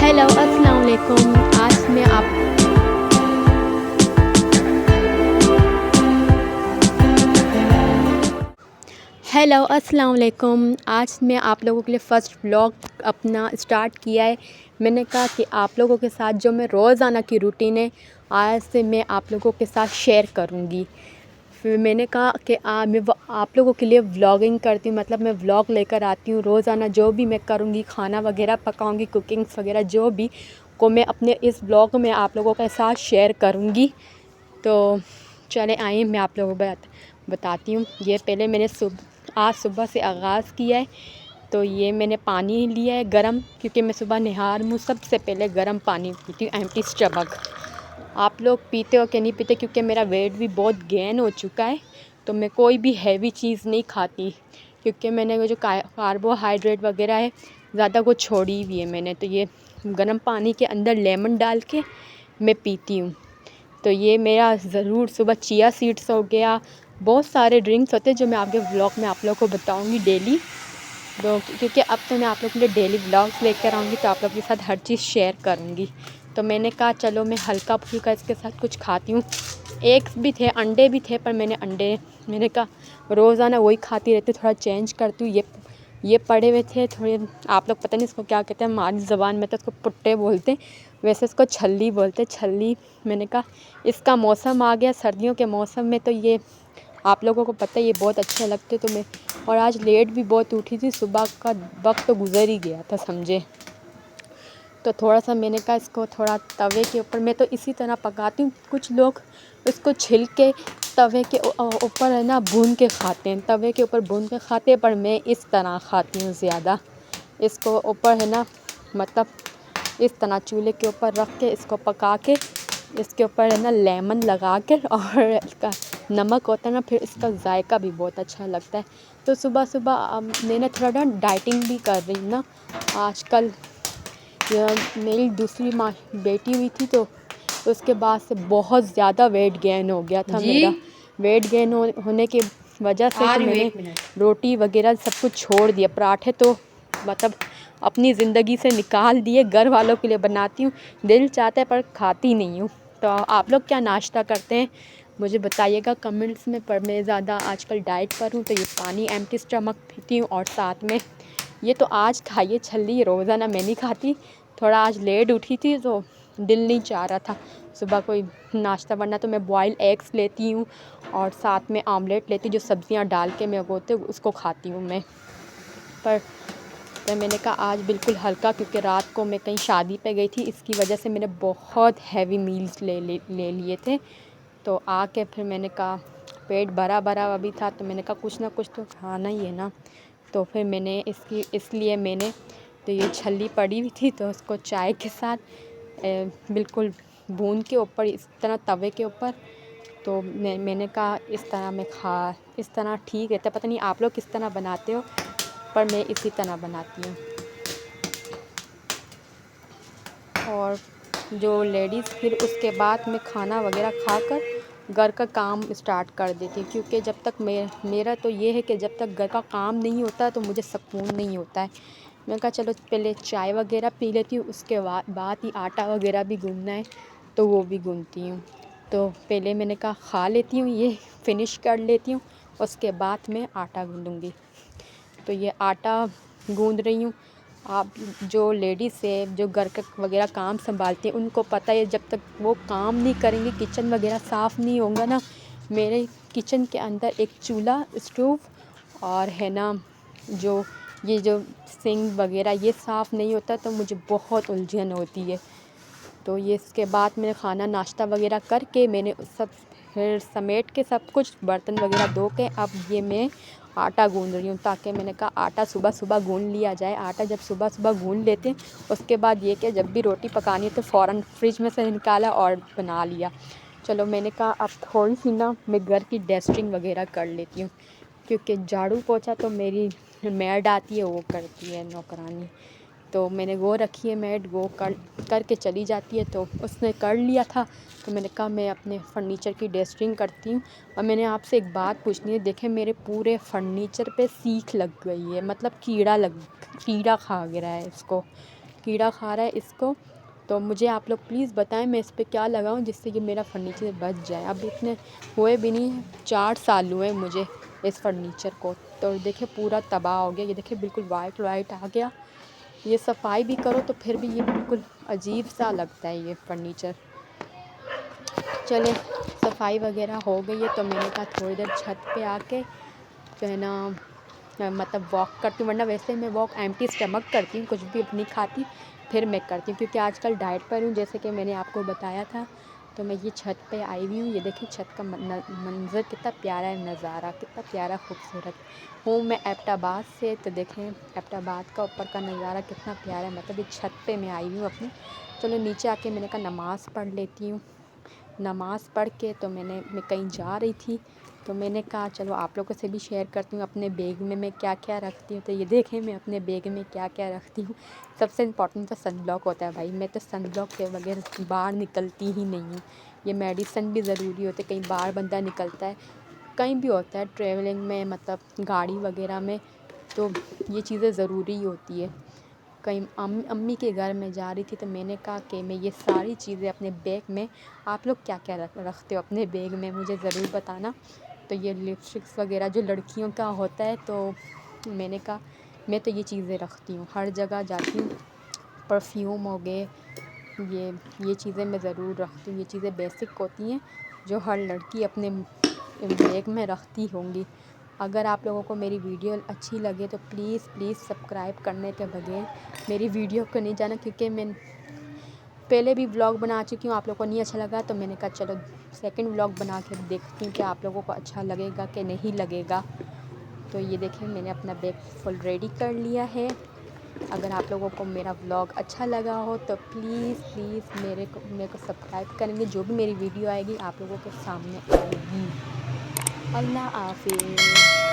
Hello अस्सलाम वालेकुम। आज मैं आप हेलो अस्सलाम वालेकुम। आज मैं आप लोगों के लिए फ़र्स्ट व्लॉग अपना स्टार्ट किया है। मैंने कहा कि आप लोगों के साथ जो मैं रोज़ाना की रूटीन है आज से मैं आप लोगों के साथ शेयर करूँगी। फिर मैंने कहा कि मैं आप लोगों के लिए व्लॉगिंग करती हूँ, मतलब मैं व्लॉग लेकर आती हूँ रोज़ाना जो भी मैं करूँगी, खाना वगैरह पकाऊँगी, कुकिंग्स वगैरह जो भी को मैं अपने इस व्लॉग में आप लोगों के साथ शेयर करूँगी। तो चले आइए मैं आप लोगों को बताती हूँ। ये पहले मैंने आज सुबह से आगाज़ किया है। तो ये मैंने पानी लिया है गरम, क्योंकि मैं सुबह निहार मुँह सबसे पहले गरम पानी पीती हूँ एम्प्टी स्टमक। आप लोग पीते हो कि नहीं पीते, क्योंकि मेरा वेट भी बहुत गेन हो चुका है तो मैं कोई भी हैवी चीज़ नहीं खाती, क्योंकि मैंने वो जो कार्बोहाइड्रेट वगैरह है ज़्यादा को छोड़ी हुई है मैंने। तो ये गर्म पानी के अंदर लेमन डाल के मैं पीती हूँ। तो ये मेरा ज़रूर सुबह चिया सीड्स हो गया, बहुत सारे ड्रिंक्स होते हैं जो मैं आपके व्लॉग में आप लोगों को बताऊँगी डेली। तो क्योंकि अब तो मैं आप लोगों के लिए डेली व्लॉग्स लेकर आऊँगी तो आप लोगों के साथ हर चीज़ शेयर करूँगी। तो मैंने कहा चलो मैं हल्का फुल्का इसके साथ कुछ खाती हूँ। एग्स भी थे, अंडे भी थे, पर मैंने कहा रोज़ाना वही खाती रहती, थोड़ा चेंज करती हूँ। ये पड़े हुए थे थोड़े, आप लोग पता नहीं इसको क्या कहते हैं, हमारी ज़बान में तो इसको पुट्टे बोलते हैं, वैसे इसको छल्ली बोलते हैं, छल्ली। मैंने कहा इसका मौसम आ गया, सर्दियों के मौसम में तो ये आप लोगों को पता है ये बहुत अच्छे लगते तो मैं, और आज लेट भी बहुत उठी थी, सुबह का वक्त तो गुजर ही गया था समझे। तो थोड़ा सा मैंने कहा इसको थोड़ा तवे के ऊपर, मैं तो इसी तरह पकाती हूँ, कुछ लोग इसको छिल के तवे के ऊपर है ना भून के खाते हैं, तवे के ऊपर भून के खाते हैं, पर मैं इस तरह खाती हूँ ज़्यादा। इसको ऊपर है ना, मतलब इस तरह चूल्हे के ऊपर रख के इसको पका के, इसके ऊपर है ना लेमन लगा के, और इसका नमक होता है ना, फिर इसका जायका भी बहुत अच्छा लगता है। तो सुबह सुबह मैंने थोड़ा ना डाइटिंग भी कर रही हूँ ना आजकल। मेरी दूसरी माँ बेटी हुई थी तो उसके बाद से बहुत ज़्यादा वेट गेन हो गया था मेरा। वेट गेन होने की वजह से तो मैंने रोटी वगैरह सब कुछ छोड़ दिया, पराठे तो मतलब अपनी ज़िंदगी से निकाल दिए, घर वालों के लिए बनाती हूँ, दिल चाहता है पर खाती नहीं हूँ। तो आप लोग क्या नाश्ता करते हैं मुझे बताइएगा कमेंट्स में। पर मैं ज़्यादा आजकल डाइट पर हूँ तो ये पानी एम्प्टी स्टमक पीती हूँ, और साथ में ये तो आज खाइए छल्ली, रोज़ाना मैं नहीं खाती। थोड़ा आज लेट उठी थी तो दिल नहीं चाह रहा था सुबह कोई नाश्ता, वरना तो मैं बॉयल एग्स लेती हूँ और साथ में आमलेट लेती हूँ, जो सब्ज़ियाँ डाल के मैं उगोते उसको खाती हूँ मैं। पर तो मैंने कहा आज बिल्कुल हल्का, क्योंकि रात को मैं कहीं शादी पे गई थी, इसकी वजह से मैंने बहुत हैवी मील्स ले लिए थे। तो आके फिर मैंने कहा पेट भरा भरा अभी था, तो मैंने कहा कुछ ना कुछ तो खाना ही है ना। तो फिर मैंने इसलिए मैंने तो ये छल्ली पड़ी हुई थी तो उसको चाय के साथ बिल्कुल भून के ऊपर इस तरह तवे के ऊपर, तो मैंने कहा इस तरह ठीक रहता है। पता नहीं आप लोग किस तरह बनाते हो, पर मैं इसी तरह बनाती हूँ। और जो लेडीज़ फिर उसके बाद में खाना वगैरह खाकर घर का काम स्टार्ट कर देती हूँ, क्योंकि जब तक मेरा तो ये है कि जब तक घर का काम नहीं होता तो मुझे सुकून नहीं होता है। मैंने कहा चलो पहले चाय वगैरह पी लेती हूँ, उसके बाद ही आटा वगैरह भी गूँधना है तो वो भी गूँधती हूँ। तो पहले मैंने कहा खा लेती हूँ, ये फिनिश कर लेती हूँ, उसके बाद मैं आटा गूँधूँगी। तो ये आटा गूँध रही हूँ। आप जो लेडीज़ है जो घर का वगैरह काम संभालती हैं उनको पता है, जब तक वो काम नहीं करेंगे, किचन वगैरह साफ़ नहीं होगा ना। मेरे किचन के अंदर एक चूल्हा, स्टोव और है ना जो सिंक वगैरह ये साफ़ नहीं होता तो मुझे बहुत उलझन होती है। तो ये इसके बाद मैंने खाना नाश्ता वगैरह करके मैंने सब फिर समेट के सब कुछ बर्तन वगैरह धो के अब ये मैं आटा गूँध रही हूँ, ताकि मैंने कहा आटा सुबह सुबह गूँध लिया जाए। आटा जब सुबह सुबह गूँध लेते हैं उसके बाद ये कि जब भी रोटी पकानी है तो फ़ौरन फ्रिज में से निकाला और बना लिया। चलो मैंने कहा अब थोड़ी सी ना मैं घर की डस्टिंग वगैरह कर लेती हूँ, क्योंकि झाड़ू पोछा तो मेरी मेड आती है वो करती है, नौकरानी। तो मैंने वो रखी है मेड, वो करके चली जाती है, तो उसने कर लिया था। तो मैंने कहा मैं अपने फर्नीचर की डस्टिंग करती हूँ। और मैंने आपसे एक बात पूछनी है, देखें मेरे पूरे फर्नीचर पे सीख लग गई है, मतलब कीड़ा खा गया है इसको। کیڑا کھا رہا ہے اس کو، تو مجھے آپ لوگ پلیز بتائیں میں اس پہ کیا لگاؤں جس سے کہ میرا فرنیچر بچ جائے۔ اب اتنے ہوئے بھی نہیں، 4 سال ہوئے مجھے اس فرنیچر کو، تو دیکھیں پورا تباہ ہو گیا۔ یہ دیکھیں بالکل وائٹ وائٹ آ گیا۔ یہ صفائی بھی کرو تو پھر بھی یہ بالکل عجیب سا لگتا ہے یہ فرنیچر۔ چلے صفائی وغیرہ ہو گئی ہے، تو میں نے کہا تھوڑی دیر چھت پہ آ کے جو ہے نا مطلب واک کرتی ہوں، ورنہ ویسے میں واک ایمٹی اسٹمک کرتی ہوں، کچھ بھی نہیں کھاتی پھر میں کرتی ہوں، کیونکہ آج کل ڈائٹ پر ہوں جیسے کہ میں نے آپ کو بتایا تھا۔ تو میں یہ چھت پہ آئی ہوئی ہوں، یہ دیکھیں چھت کا منظر کتنا پیارا ہے، نظارہ کتنا پیارا خوبصورت ہوں میں ایبٹ آباد سے، تو دیکھیں ایبٹ آباد کا اوپر کا نظارہ کتنا پیارا ہے، مطلب یہ چھت پہ میں آئی ہوئی ہوں اپنی۔ چلو نیچے آ کے میں نے کہا نماز پڑھ لیتی ہوں۔ نماز پڑھ کے تو میں کہیں جا رہی تھی، تو میں نے کہا چلو آپ لوگوں سے بھی شیئر کرتی ہوں اپنے بیگ میں کیا کیا رکھتی ہوں۔ تو یہ دیکھیں میں اپنے بیگ میں کیا کیا رکھتی ہوں۔ سب سے امپورٹنٹ تو سن بلاک ہوتا ہے بھائی، میں تو سن بلاک کے بغیر باہر نکلتی ہی نہیں ہوں۔ یہ میڈیسن بھی ضروری ہوتے، کہیں باہر بندہ نکلتا ہے، کہیں بھی ہوتا ہے ٹریولنگ میں، مطلب گاڑی وغیرہ میں، تو یہ چیزیں ضروری ہوتی ہے۔ کہیں امی کے گھر میں جا رہی تھی تو میں نے کہا کہ میں یہ ساری چیزیں اپنے بیگ میں، آپ لوگ کیا کیا رکھتے ہو اپنے بیگ میں مجھے ضرور بتانا۔ تو یہ لپسٹکس وغیرہ جو لڑکیوں کا ہوتا ہے، تو میں نے کہا میں تو یہ چیزیں رکھتی ہوں، ہر جگہ جاتی ہوں، پرفیوم ہو گئے، یہ چیزیں میں ضرور رکھتی ہوں، یہ چیزیں بیسک ہوتی ہیں جو ہر لڑکی اپنے بیگ میں رکھتی ہوں گی۔ اگر آپ لوگوں کو میری ویڈیو اچھی لگے تو پلیز سبسکرائب کرنے کے بغیر میری ویڈیو کو نہیں جانا، کیونکہ میں پہلے بھی ولاگ بنا چکی ہوں، آپ لوگوں کو نہیں اچھا لگا تو میں نے کہا چلو سیکنڈ ولاگ بنا کے دیکھتی ہوں کہ آپ لوگوں کو اچھا لگے گا کہ نہیں لگے گا۔ تو یہ دیکھیں میں نے اپنا بیگ فل ریڈی کر لیا ہے۔ اگر آپ لوگوں کو میرا ولاگ اچھا لگا ہو تو پلیز میرے کو سبسکرائب کریں گے، جو بھی میری ویڈیو آئے گی آپ لوگوں کے سامنے آئے گی۔ اللہ حافظ۔